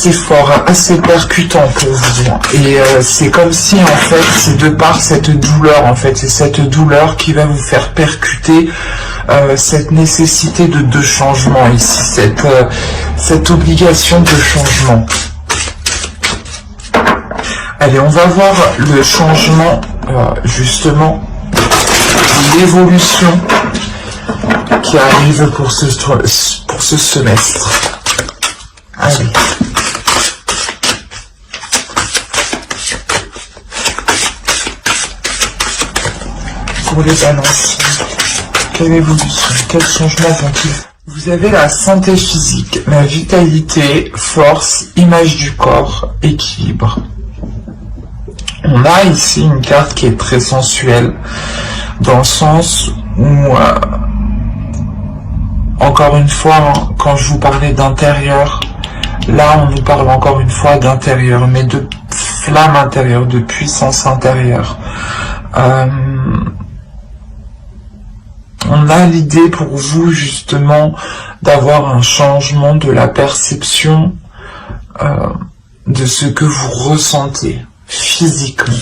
assez fort, assez percutant pour vous. Et c'est comme si, en fait, c'est de par cette douleur, en fait, c'est cette douleur qui va vous faire percuter cette nécessité de changement ici, cette obligation de changement. Allez, on va voir le changement, justement, l'évolution qui arrive pour ce semestre. Allez. Pour les balances, quelle évolution, quel changement vont-ils? Vous avez la santé physique, la vitalité, force, image du corps, équilibre. On a ici une carte qui est très sensuelle, dans le sens où, encore une fois, quand je vous parlais d'intérieur, là on nous parle encore une fois d'intérieur, mais de flamme intérieure, de puissance intérieure. On a l'idée pour vous justement d'avoir un changement de la perception de ce que vous ressentez physiquement.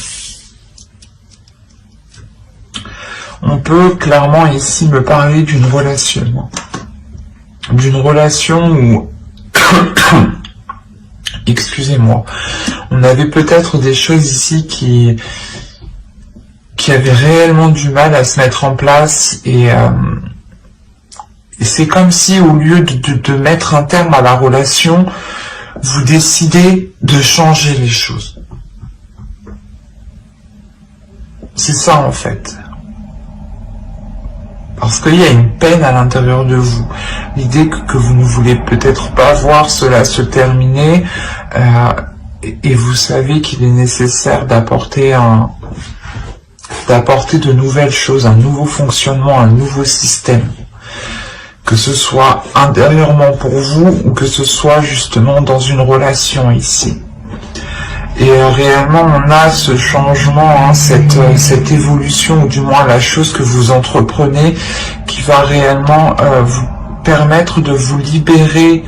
On peut clairement ici me parler d'une relation où, excusez-moi, on avait peut-être des choses ici qui avaient réellement du mal à se mettre en place, et c'est comme si au lieu de mettre un terme à la relation, vous décidez de changer les choses. C'est ça en fait. Parce qu'il y a une peine à l'intérieur de vous. L'idée que vous ne voulez peut-être pas voir cela se terminer, et vous savez qu'il est nécessaire d'apporter de nouvelles choses, un nouveau fonctionnement, un nouveau système. Que ce soit intérieurement pour vous, ou que ce soit justement dans une relation ici. Et réellement, on a ce changement, cette évolution, ou du moins la chose que vous entreprenez, qui va réellement vous permettre de vous libérer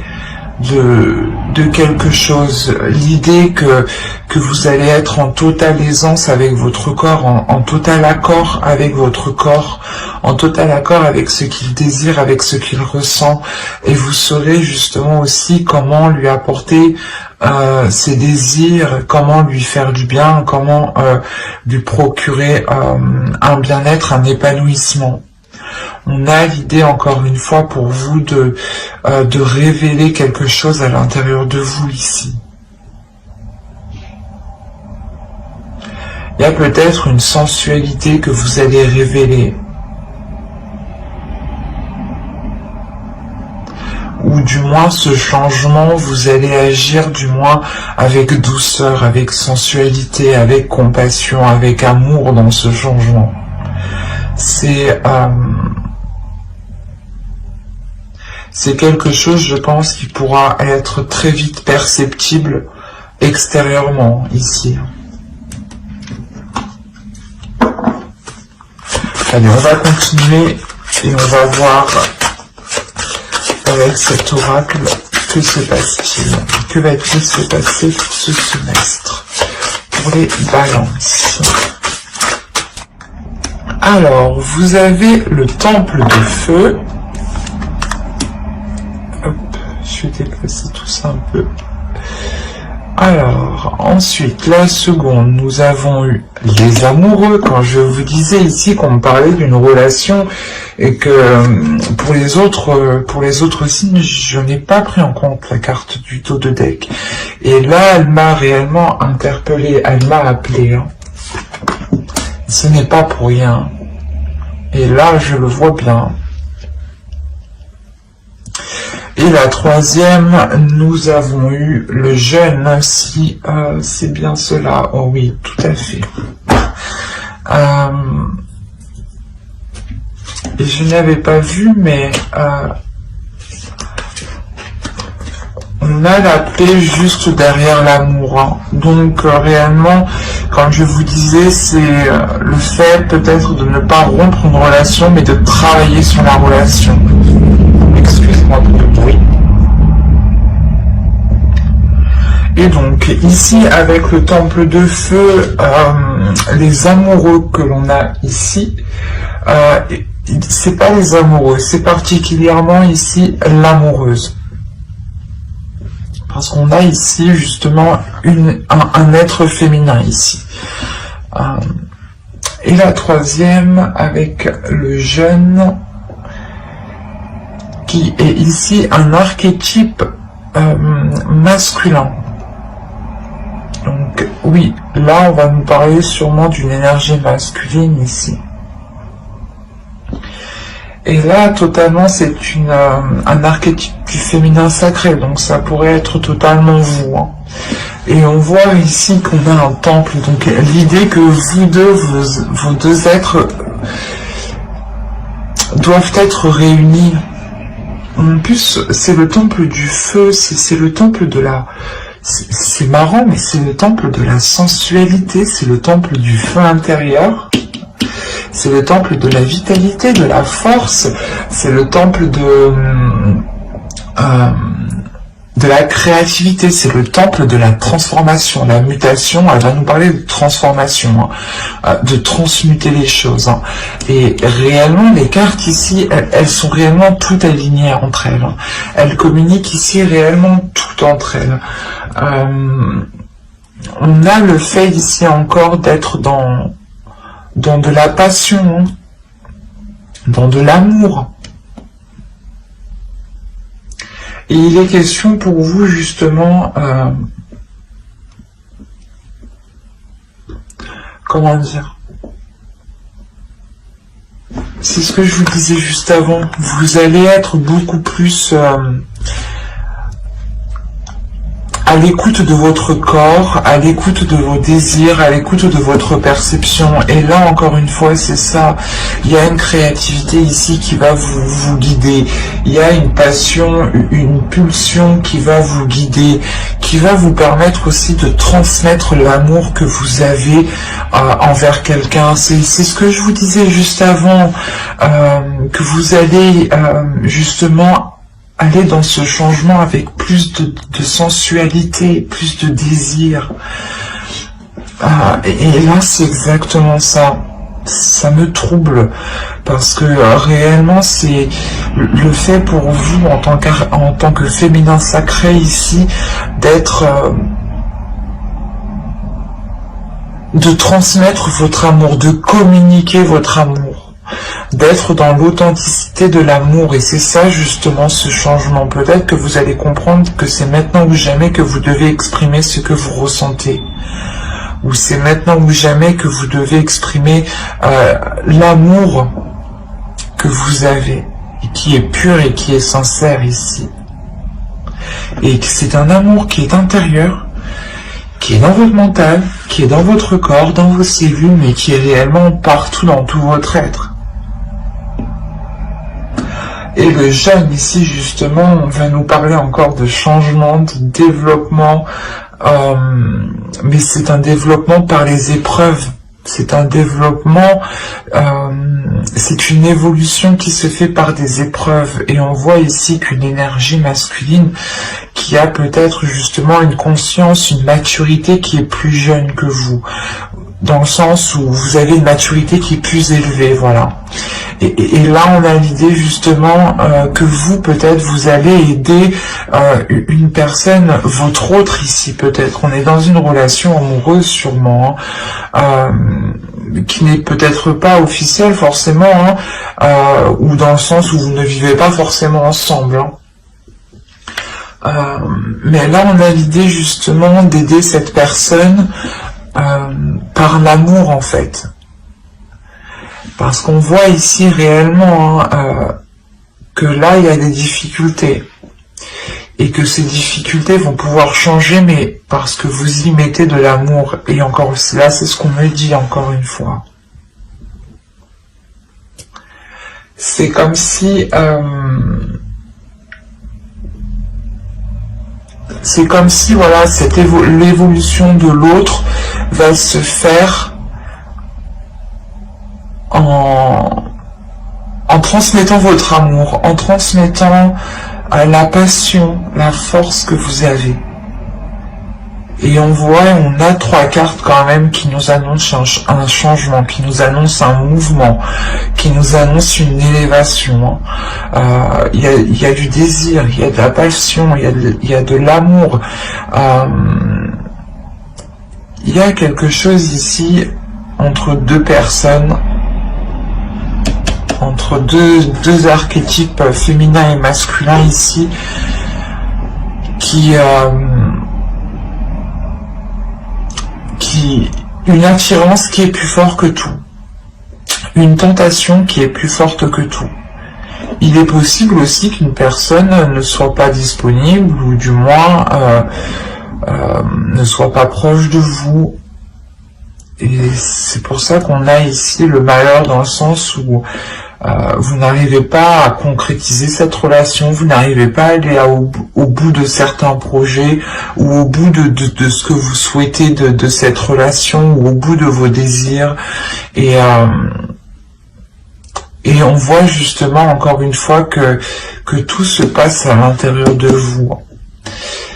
de quelque chose. L'idée que vous allez être en totale aisance avec votre corps, en total accord avec votre corps, en total accord avec ce qu'il désire, avec ce qu'il ressent, et vous saurez justement aussi comment lui apporter ses désirs, comment lui faire du bien, comment lui procurer un bien-être, un épanouissement. On a l'idée, encore une fois, pour vous de révéler quelque chose à l'intérieur de vous ici. Il y a peut-être une sensualité que vous allez révéler. Ou du moins ce changement, vous allez agir du moins avec douceur, avec sensualité, avec compassion, avec amour dans ce changement. C'est quelque chose, je pense, qui pourra être très vite perceptible extérieurement, ici. Allez, on va continuer et on va voir avec cet oracle, que se passe-t-il? Que va-t-il se passer pour ce semestre? Pour les balances. Alors, vous avez le temple de feu. Hop, je vais déplacer tout ça un peu. Alors, ensuite, la seconde, nous avons eu les amoureux. Quand je vous disais ici qu'on me parlait d'une relation et que pour les autres signes, je n'ai pas pris en compte la carte du dos de deck. Et là, elle m'a réellement interpellé, elle m'a appelé. Hein. Ce n'est pas pour rien. Et là, je le vois bien. Et la troisième, nous avons eu le jeûne, si c'est bien cela. Oh oui, tout à fait. Et je n'avais pas vu, mais on a la paix juste derrière l'amour. Hein. Donc réellement, comme je vous disais, c'est le fait peut-être de ne pas rompre une relation, mais de travailler sur la relation. Excusez-moi pour le bruit. Et donc ici avec le temple de feu, les amoureux que l'on a ici, c'est pas les amoureux, c'est particulièrement ici l'amoureuse. Parce qu'on a ici justement un être féminin ici. Et la troisième avec le jeune, qui est ici un archétype masculin. Donc oui, là on va nous parler sûrement d'une énergie masculine ici. Et là totalement c'est un archétype du féminin sacré, donc ça pourrait être totalement vous. Hein. Et on voit ici qu'on a un temple, donc l'idée que vous deux, vos deux êtres doivent être réunis. En plus c'est le temple du feu, c'est le temple de la... C'est marrant, mais c'est le temple de la sensualité, c'est le temple du feu intérieur, c'est le temple de la vitalité, de la force, c'est le temple de la créativité, c'est le temple de la transformation, la mutation. Elle va nous parler de transformation, hein, de transmuter les choses. Hein. Et réellement, les cartes ici, elles sont réellement toutes alignées entre elles. Hein. Elles communiquent ici réellement toutes entre elles. On a le fait ici encore d'être dans de la passion, hein, dans de l'amour. Et il est question pour vous justement, comment dire, c'est ce que je vous disais juste avant, vous allez être beaucoup plus à l'écoute de votre corps, à l'écoute de vos désirs, à l'écoute de votre perception. Et là, encore une fois, c'est ça. Il y a une créativité ici qui va vous guider. Il y a une passion, une pulsion qui va vous guider, qui va vous permettre aussi de transmettre l'amour que vous avez envers quelqu'un. C'est ce que je vous disais juste avant, que vous allez justement aller dans ce changement avec plus de sensualité, plus de désir. Et là, c'est exactement ça. Ça me trouble, parce que réellement, c'est le fait pour vous, en tant que féminin sacré ici, de transmettre votre amour, de communiquer votre amour, d'être dans l'authenticité de l'amour. Et c'est ça justement ce changement. Peut-être que vous allez comprendre que c'est maintenant ou jamais que vous devez exprimer ce que vous ressentez, ou c'est maintenant ou jamais que vous devez exprimer l'amour que vous avez, et qui est pur et qui est sincère ici. Et c'est un amour qui est intérieur, qui est dans votre mental, qui est dans votre corps, dans vos cellules, mais qui est réellement partout dans tout votre être. Et le jeune ici justement, on va nous parler encore de changement, de développement, mais c'est un développement par les épreuves. C'est un développement, c'est une évolution qui se fait par des épreuves. Et on voit ici qu'une énergie masculine qui a peut-être justement une conscience, une maturité qui est plus jeune que vous, dans le sens où vous avez une maturité qui est plus élevée, voilà. Et là, on a l'idée justement que vous, peut-être, vous allez aider une personne, votre autre ici, peut-être. On est dans une relation amoureuse, sûrement, hein, qui n'est peut-être pas officielle, forcément, hein, ou dans le sens où vous ne vivez pas forcément ensemble, hein. Mais là, on a l'idée justement d'aider cette personne par l'amour, en fait. Parce qu'on voit ici réellement que là, il y a des difficultés. Et que ces difficultés vont pouvoir changer, mais parce que vous y mettez de l'amour. Et encore là, c'est ce qu'on me dit encore une fois. C'est comme si... c'est comme si, voilà, l'évolution de l'autre va se faire en transmettant votre amour, en transmettant la passion, la force que vous avez. Et on a 3 cartes quand même qui nous annoncent un changement, qui nous annoncent un mouvement, qui nous annoncent une élévation. Il y a du désir, il y a de la passion, il y a de l'amour. Il y a quelque chose ici entre 2 personnes, entre deux archétypes féminins et masculins ici, une attirance qui est plus forte que tout, une tentation qui est plus forte que tout. Il est possible aussi qu'une personne ne soit pas disponible, ou du moins ne soit pas proche de vous. Et c'est pour ça qu'on a ici le malheur, dans le sens où vous n'arrivez pas à concrétiser cette relation, vous n'arrivez pas à aller au bout de certains projets, ou au bout de ce que vous souhaitez de cette relation, ou au bout de vos désirs. Et on voit justement encore une fois que tout se passe à l'intérieur de vous.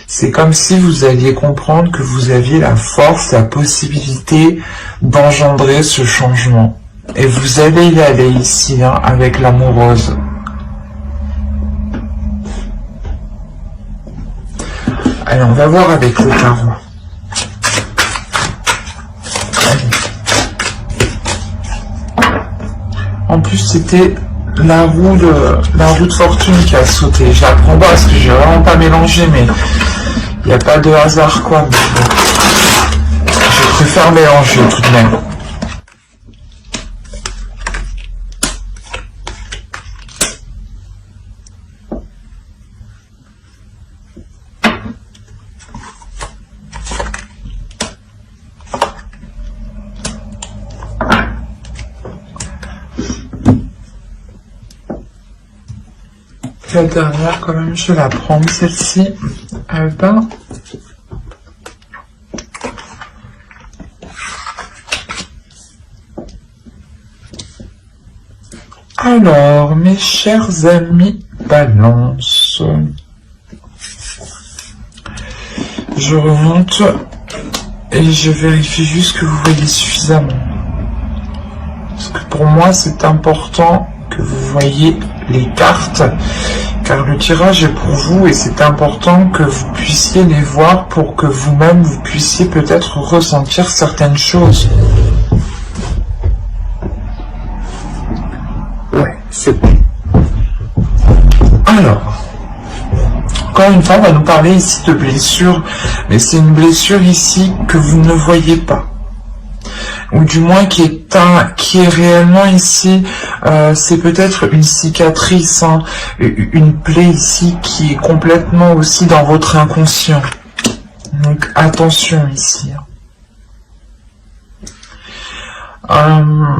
C'est comme si vous alliez comprendre que vous aviez la force, la possibilité d'engendrer ce changement. Et vous allez y aller ici, hein, avec l'amoureuse. Allez, on va voir avec le tarot. En plus, c'était la roue de fortune qui a sauté. J'apprends pas parce que j'ai vraiment pas mélangé, mais il n'y a pas de hasard, quoi. Je préfère mélanger tout de même. La dernière, quand même, je vais la prendre, celle-ci. Alors, mes chers amis Balance, je remonte et je vérifie juste que vous voyez suffisamment. Parce que pour moi, c'est important que vous voyez les cartes, car le tirage est pour vous et c'est important que vous puissiez les voir pour que vous-même vous puissiez peut-être ressentir certaines choses. Ouais, c'est bon. Alors, encore une fois, on va nous parler ici de blessure, mais c'est une blessure ici que vous ne voyez pas. Ou du moins qui est réellement ici, c'est peut-être une cicatrice, hein, une plaie ici qui est complètement aussi dans votre inconscient. Donc attention ici.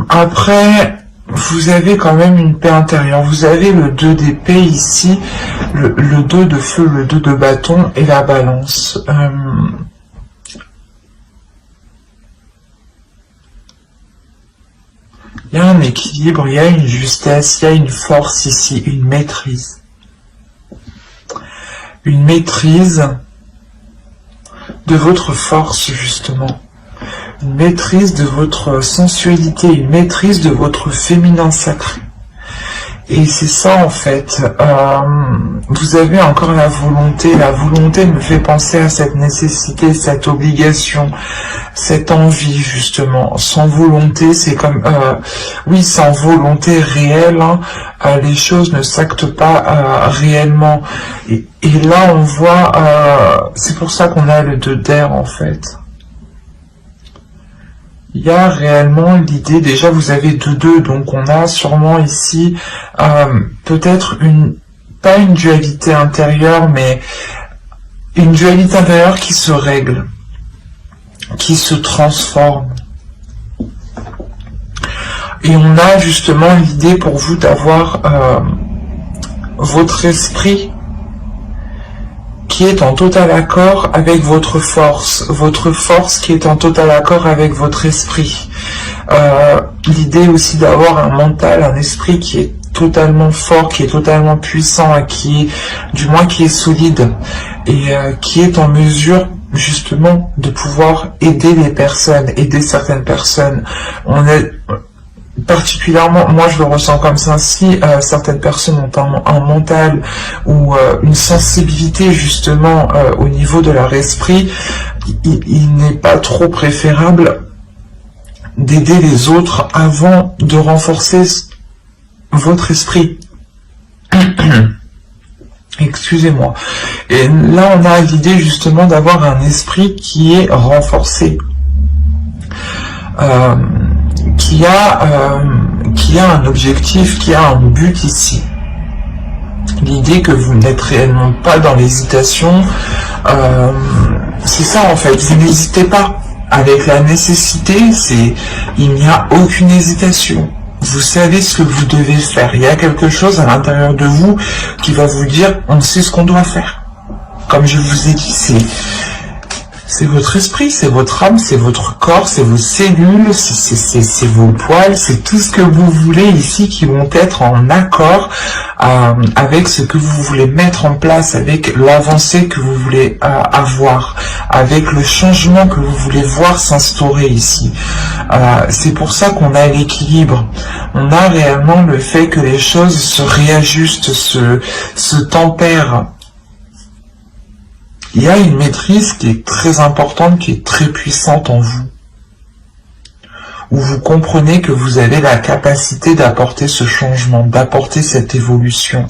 Après, vous avez quand même une paix intérieure. Vous avez le 2 d'épée ici, le 2 de feu, le 2 de bâton et la balance. Il y a un équilibre, il y a une justesse, il y a une force ici, une maîtrise. Une maîtrise de votre force, justement. Une maîtrise de votre sensualité, une maîtrise de votre féminin sacré. Et c'est ça, en fait. Vous avez encore la volonté. La volonté me fait penser à cette nécessité, cette obligation, cette envie, justement. Sans volonté, c'est comme... oui, sans volonté réelle, hein, les choses ne s'actent pas réellement. Et là, on voit... c'est pour ça qu'on a le 2 d'air, en fait. Il y a réellement l'idée, déjà vous avez 2-2, donc on a sûrement ici peut-être pas une dualité intérieure, mais une dualité intérieure qui se règle, qui se transforme. Et on a justement l'idée pour vous d'avoir votre esprit qui est en total accord avec votre force qui est en total accord avec votre esprit. L'idée aussi d'avoir un mental, un esprit qui est totalement fort, qui est totalement puissant, qui est solide et qui est en mesure justement de pouvoir aider les personnes, aider certaines personnes. On est particulièrement, moi je le ressens comme ça, si certaines personnes ont un mental ou une sensibilité justement au niveau de leur esprit, il n'est pas trop préférable d'aider les autres avant de renforcer votre esprit. Excusez-moi. Et là, on a l'idée justement d'avoir un esprit qui est renforcé, qui a un objectif, qui a un but ici. L'idée que vous n'êtes réellement pas dans l'hésitation, c'est ça en fait. Vous n'hésitez pas. Avec la nécessité, il n'y a aucune hésitation. Vous savez ce que vous devez faire. Il y a quelque chose à l'intérieur de vous qui va vous dire, on sait ce qu'on doit faire. Comme je vous ai dit, c'est votre esprit, c'est votre âme, c'est votre corps, c'est vos cellules, c'est vos poils, c'est tout ce que vous voulez ici qui vont être en accord avec ce que vous voulez mettre en place, avec l'avancée que vous voulez avoir, avec le changement que vous voulez voir s'instaurer ici. C'est pour ça qu'on a l'équilibre. On a réellement le fait que les choses se réajustent, se tempèrent. Il y a une maîtrise qui est très importante, qui est très puissante en vous, où vous comprenez que vous avez la capacité d'apporter ce changement, d'apporter cette évolution.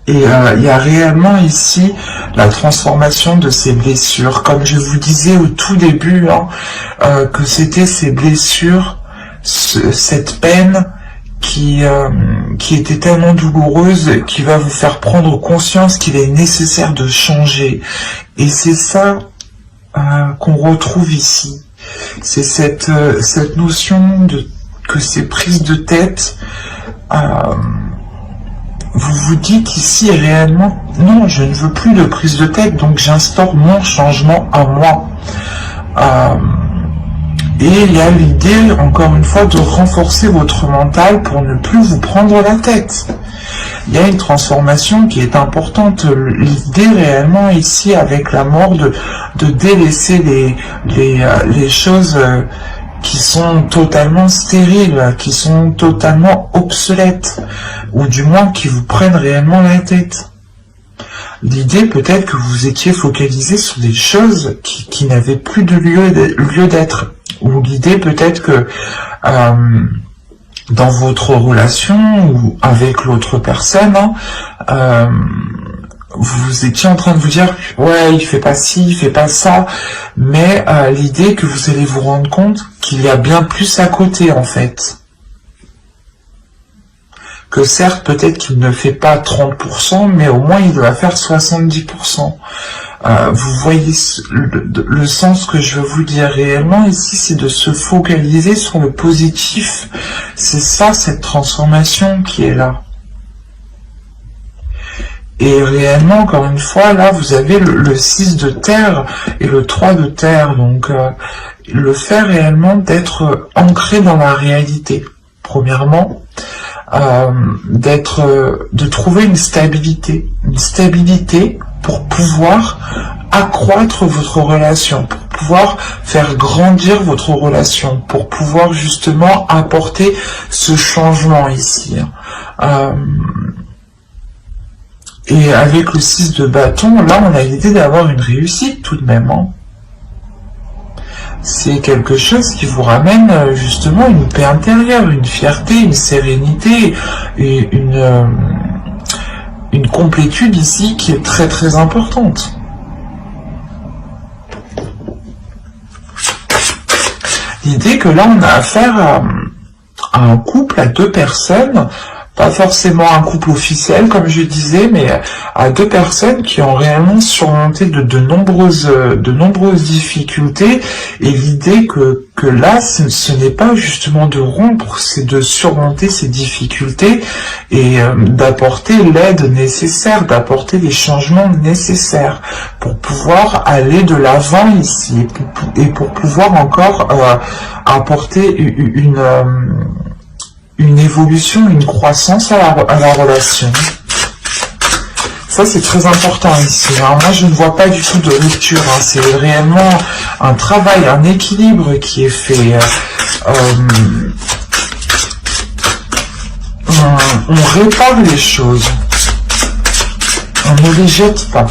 Et il y a réellement ici la transformation de ces blessures. Comme je vous disais au tout début, que c'était ces blessures, cette peine, qui était tellement douloureuse, qui va vous faire prendre conscience qu'il est nécessaire de changer. Et c'est ça qu'on retrouve ici. C'est cette notion que ces prises de tête, vous vous dites ici réellement, non, je ne veux plus de prise de tête, donc j'instaure mon changement à moi. Et il y a l'idée, encore une fois, de renforcer votre mental pour ne plus vous prendre la tête. Il y a une transformation qui est importante. L'idée réellement ici, avec la mort, de délaisser les choses qui sont totalement stériles, qui sont totalement obsolètes, ou du moins qui vous prennent réellement la tête. L'idée peut-être que vous étiez focalisé sur des choses qui n'avaient plus de lieu d'être. Ou l'idée peut-être que dans votre relation ou avec l'autre personne, vous étiez en train de vous dire « ouais, il fait pas ci, il fait pas ça », mais l'idée que vous allez vous rendre compte qu'il y a bien plus à côté en fait. Que certes, peut-être qu'il ne fait pas 30%, mais au moins il doit faire 70%. Vous voyez le sens que je veux vous dire réellement ici, c'est de se focaliser sur le positif. C'est ça, cette transformation qui est là. Et réellement, encore une fois, là, vous avez le 6 de terre et le 3 de terre. Donc, le fait réellement d'être ancré dans la réalité. Premièrement, de trouver une stabilité pour pouvoir accroître votre relation, pour pouvoir faire grandir votre relation, pour pouvoir justement apporter ce changement ici. Et avec le 6 de bâton, là on a l'idée d'avoir une réussite tout de même. C'est quelque chose qui vous ramène justement une paix intérieure, une fierté, une sérénité et une complétude ici qui est très très importante. L'idée que là on a affaire à un couple, à deux personnes, pas forcément un couple officiel comme je disais, mais à deux personnes qui ont réellement surmonté de nombreuses difficultés, et l'idée que là ce n'est pas justement de rompre, c'est de surmonter ces difficultés et d'apporter l'aide nécessaire, d'apporter les changements nécessaires pour pouvoir aller de l'avant ici et pour pouvoir encore apporter une évolution, une croissance à la relation. Ça, c'est très important ici. Hein. Moi, je ne vois pas du tout de rupture. Hein. C'est réellement un travail, un équilibre qui est fait. On répare les choses. On ne les jette pas.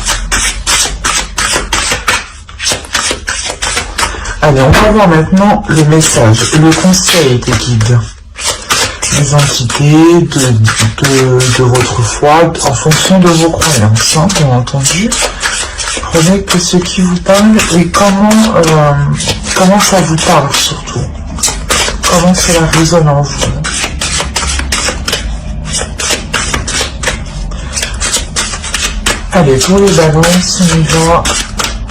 Allez, on va voir maintenant le message, le conseil des guides. Les entités de votre foi, en fonction de vos croyances, hein, bien entendu. Prenez que ce qui vous parle et comment ça vous parle surtout. Comment cela résonne en vous. Allez, pour les balances, on y va.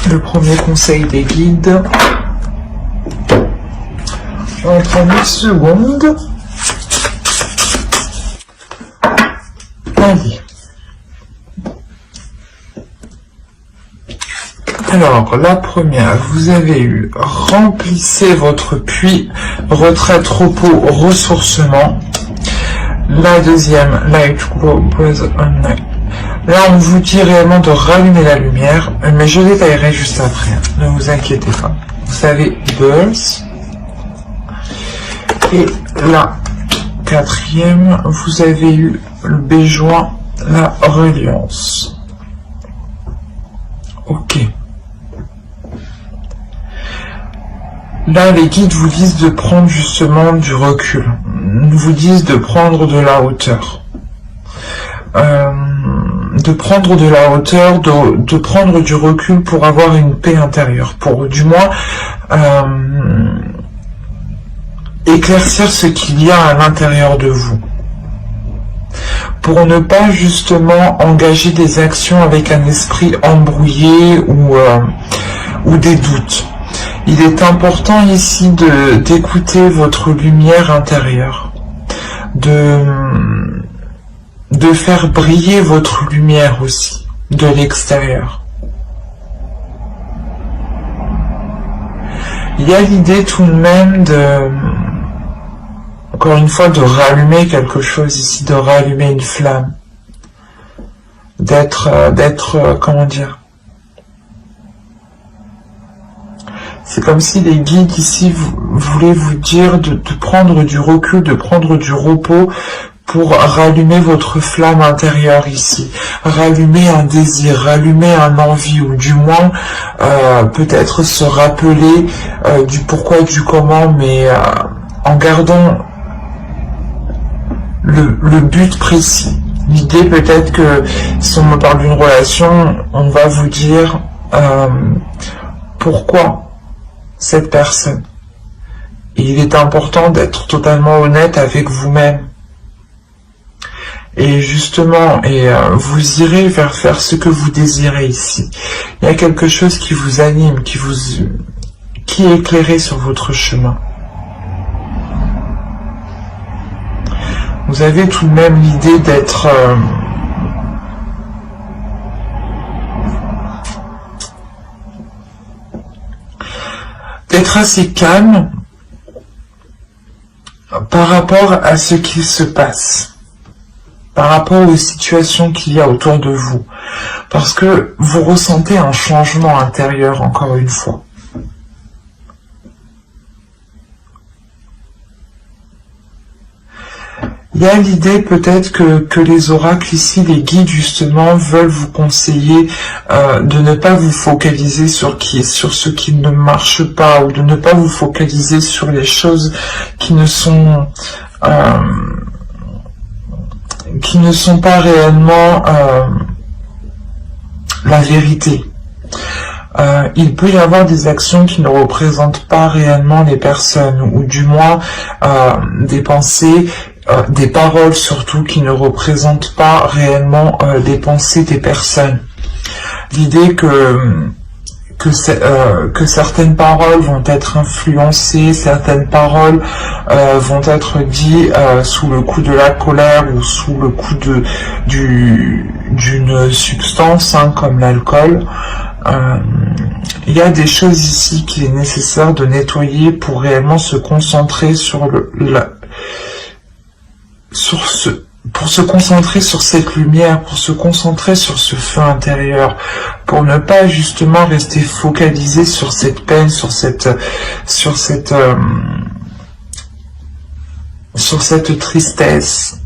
Le premier conseil des guides. En 30 secondes. Allez. Alors, la première, vous avez eu remplissez votre puits, retraite, repos, ressourcement. La deuxième, light, grow, breath, and night. Là, on vous dit réellement de rallumer la lumière, mais je détaillerai juste après. Ne vous inquiétez pas. Vous avez birth. Et la quatrième, vous avez eu le béjoin, la reliance. Ok. Là, les guides vous disent de prendre justement du recul. Vous disent de prendre de la hauteur. De prendre de la hauteur, de prendre du recul pour avoir une paix intérieure. Pour du moins éclaircir ce qu'il y a à l'intérieur de vous. Pour ne pas justement engager des actions avec un esprit embrouillé ou des doutes. Il est important ici d'écouter votre lumière intérieure, de faire briller votre lumière aussi, de l'extérieur. Il y a l'idée tout de même encore une fois, de rallumer quelque chose ici, de rallumer une flamme, comment dire, c'est comme si les guides ici voulaient vous dire de prendre du recul, de prendre du repos pour rallumer votre flamme intérieure ici, rallumer un désir, rallumer un envie, ou du moins peut-être se rappeler du pourquoi, du comment, mais en gardant le but précis. L'idée peut-être que si on me parle d'une relation, on va vous dire pourquoi cette personne. Et il est important d'être totalement honnête avec vous-même. Et justement, vous irez vers faire ce que vous désirez ici. Il y a quelque chose qui vous anime, qui est éclairé sur votre chemin. Vous avez tout de même l'idée d'être assez calme par rapport à ce qu'il se passe, par rapport aux situations qu'il y a autour de vous, parce que vous ressentez un changement intérieur, encore une fois. Il y a l'idée peut-être que les oracles ici, les guides justement, veulent vous conseiller de ne pas vous focaliser sur ce qui ne marche pas, ou de ne pas vous focaliser sur les choses qui ne sont pas réellement la vérité. Il peut y avoir des actions qui ne représentent pas réellement les personnes, ou du moins des pensées, des paroles surtout qui ne représentent pas réellement les pensées des personnes. L'idée que certaines paroles vont être influencées, certaines paroles vont être dites sous le coup de la colère ou sous le coup d'une substance comme l'alcool. Il y a des choses ici qu'il est nécessaire de nettoyer pour réellement se concentrer sur pour se concentrer sur cette lumière, pour se concentrer sur ce feu intérieur, pour ne pas justement rester focalisé sur cette peine, sur cette tristesse.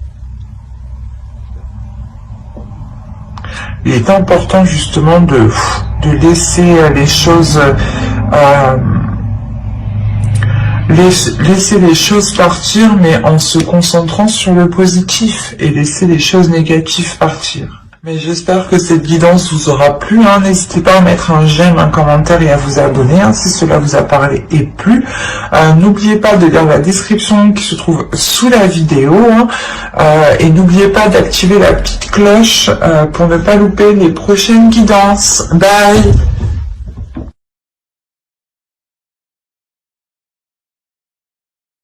Il est important justement de laisser les choses laisser les choses partir, mais en se concentrant sur le positif, et laisser les choses négatives partir. Mais j'espère que cette guidance vous aura plu. N'hésitez pas à mettre un j'aime, un commentaire et à vous abonner si cela vous a parlé et plu. N'oubliez pas de lire la description qui se trouve sous la vidéo. Et n'oubliez pas d'activer la petite cloche pour ne pas louper les prochaines guidances. Bye!